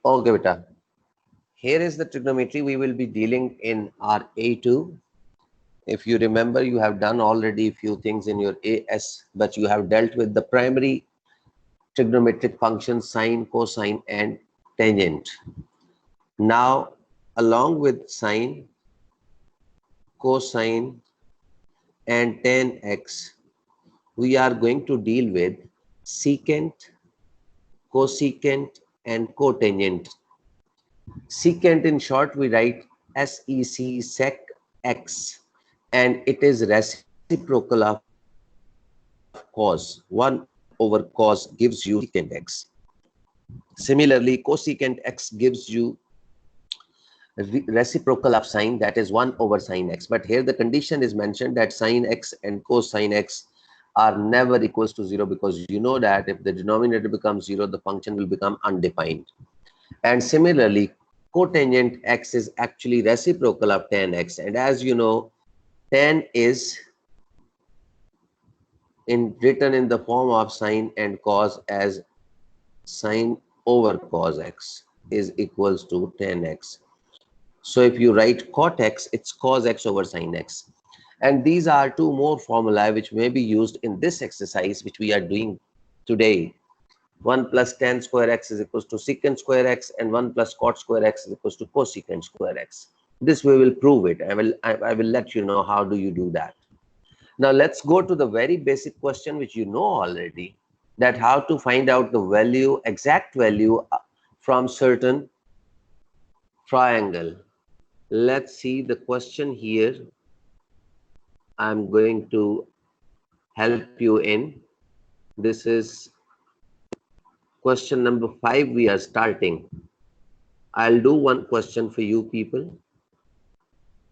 Okay, beta. Here is the trigonometry we will be dealing in our A2. If you remember, you have done already few things in your AS, but you have dealt with the primary trigonometric functions sine, cosine, and tangent. Now, along with sine, cosine, and tan x, we are going to deal with secant, cosecant, and cotangent. Secant in short we write SEC sec x, and it is reciprocal of cos. 1 over cos gives you secant x. Similarly, cosecant x gives you reciprocal of sine, that is 1 over sine x. But here the condition is mentioned that sine x and cosine x are never equals to 0, because you know that if the denominator becomes 0, the function will become undefined. And similarly, cotangent x is actually reciprocal of tan x, and as you know, tan is written in the form of sine and cos as sine over cos x is equals to tan x. So if you write cot x, it's cos x over sine x. And these are two more formulae which may be used in this exercise which we are doing today. 1 plus tan square x is equals to secant square x, and 1 plus cot square x is equals to cosecant square x. This we will prove it. I will let you know how do you do that. Now let's go to the very basic question which you know already, that how to find out the value, exact value from certain triangle. Let's see the question here. I'm going to help you in. This is question number 5 we are starting. I'll do one question for you people.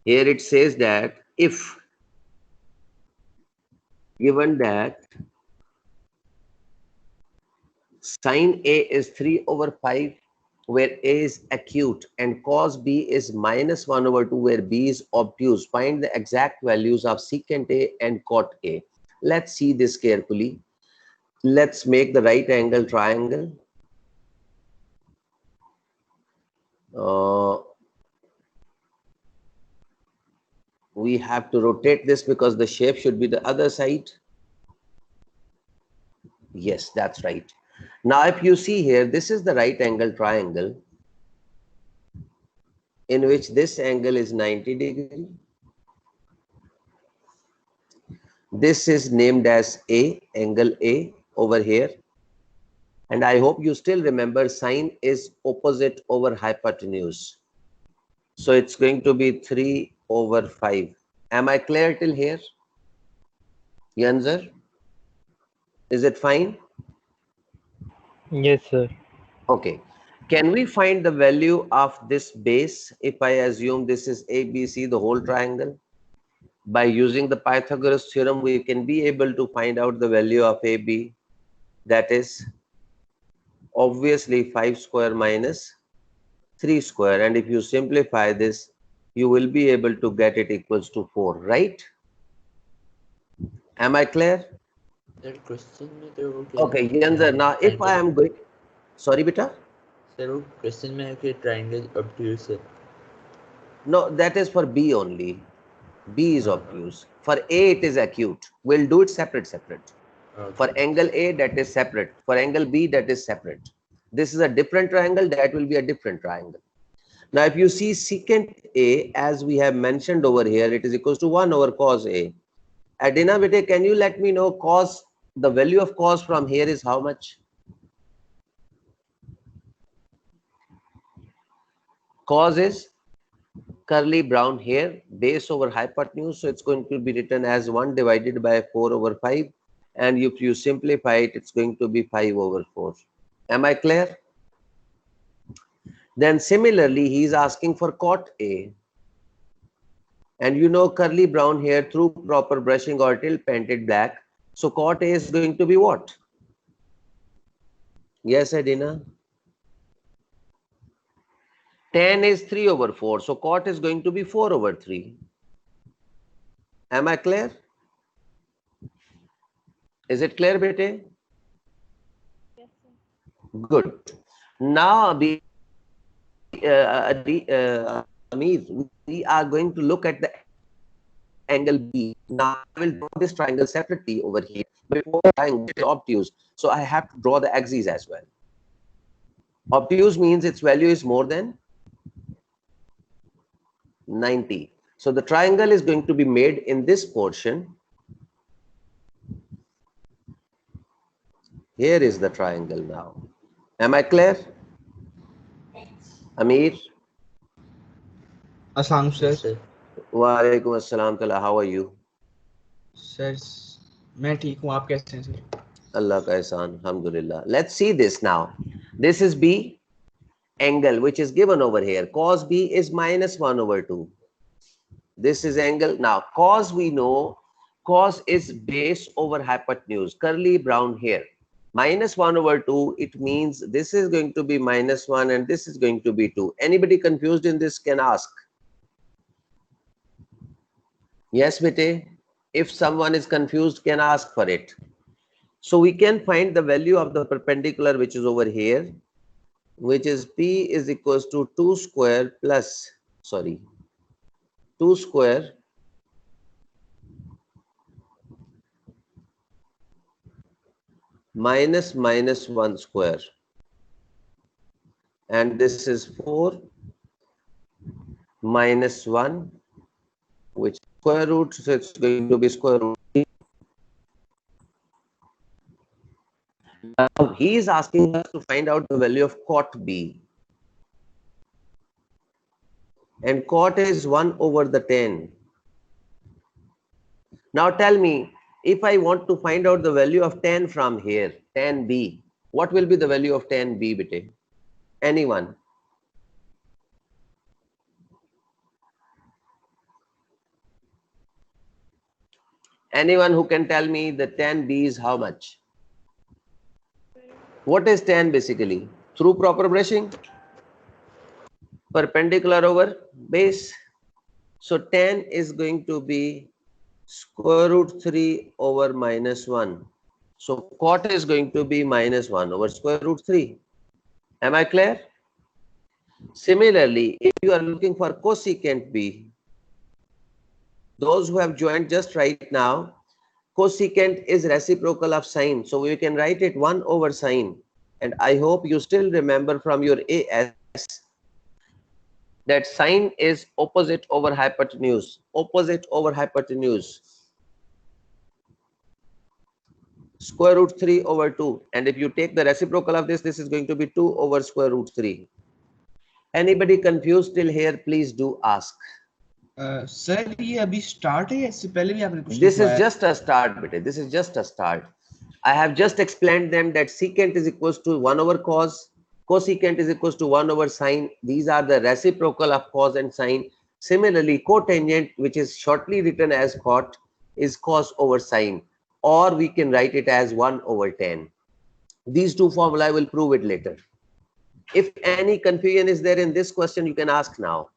Here it says that if given that sine A is 3 over 5 where A is acute and cos B is minus 1 over 2 where B is obtuse, find the exact values of secant A and cot A. Let's see this carefully. Let's make the right angle triangle. We have to rotate this because the shape should be the other side. Yes, that's right. Now, if you see here, this is the right angle triangle in which this angle is 90 degree. This is named as A, angle A over here. And I hope you still remember sine is opposite over hypotenuse. So it's going to be 3 over 5. Am I clear till here? Yanzer? Is it fine? Yes, sir. Okay. Can we find the value of this base if I assume this is ABC, the whole triangle? By using the Pythagoras theorem, we can be able to find out the value of AB. That is obviously 5 square minus 3 square. And if you simplify this, you will be able to get it equals to 4, right? Am I clear? That question में तो Okay, Yanzer, now if I am going, sorry, beta? Sir वो question में है कि triangle obtuse है. No, that is for B only. B is obtuse. For A, it is acute. We'll do it separate. For angle A, that is separate. For angle B, that is separate. This is a different triangle, that will be a different triangle. Now, if you see secant A, as we have mentioned over here, it is equals to 1 over cos A. Adina, bete, can you let me know cos, the value of cos from here is how much? Cos is curly brown here, base over hypotenuse, so it's going to be written as 1 divided by 4 over 5, and if you simplify it, it's going to be 5 over 4. Am I clear? Then similarly, he is asking for cot A, and you know curly brown hair through proper brushing or till painted black, so cot A is going to be what? Yes, Adina? Tan is 3 over 4, so cot is going to be 4 over 3. Am I clear? Is it clear, bete? Yes, sir. Good. Now, because Amir, we are going to look at the angle B. Now I will draw this triangle separately over here. Before drawing, it is obtuse, so I have to draw the axes as well. Obtuse means its value is more than 90. So the triangle is going to be made in this portion. Here is the triangle now. Am I clear? Amir? Assalam sir. Yes, sir. Wa alaikum assalam tala. How are you? Sir, मैं ठीक हूँ, आप कैसे हैं sir? Allah ka ihsan, alhamdulillah. Let's see this now. This is B angle which is given over here. Cos B is -1/2. This is angle. Now cos, we know cos is base over hypotenuse, curly brown here. -1/2, it means this is going to be -1 and this is going to be 2. Anybody confused in this can ask. Yes, bete. If someone is confused, can ask for it. So we can find the value of the perpendicular which is over here, which is P is equals to 2 square plus, 2 square minus 1 square. And this is 4 minus 1, which is square root, so it's going to be square root. Now he is asking us to find out the value of cot B. And cot is 1/10. Now tell me, if I want to find out the value of tan from here, tan B, what will be the value of tan B, bete? Anyone? Anyone who can tell me the tan B is how much? What is tan basically? Through proper brushing? Perpendicular over base. So tan is going to be square root 3 over -1. So cot is going to be -1 over square root 3. Am I clear? Similarly, if you are looking for cosecant B, those who have joined just right now, cosecant is reciprocal of sine. So we can write it 1/sine. And I hope you still remember from your AS that sine is opposite over hypotenuse. Opposite over hypotenuse. Square root 3 over 2. And if you take the reciprocal of this, this is going to be 2 over square root 3. Anybody confused till here, please do ask. Sir ये अभी start है या इससे पहले भी आपने कुछ This is लिखवाया? just a start, bete. This is just a start. I have just explained them that secant is equals to 1/cos, cosecant is equals to 1/sine. These are the reciprocal of cos and sine. Similarly, cotangent, which is shortly written as cot, is cos over sine, or we can write it as 1/tan. These two formula I will prove it later. If any confusion is there in this question, you can ask now.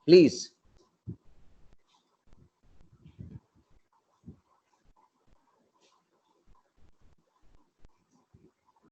Please.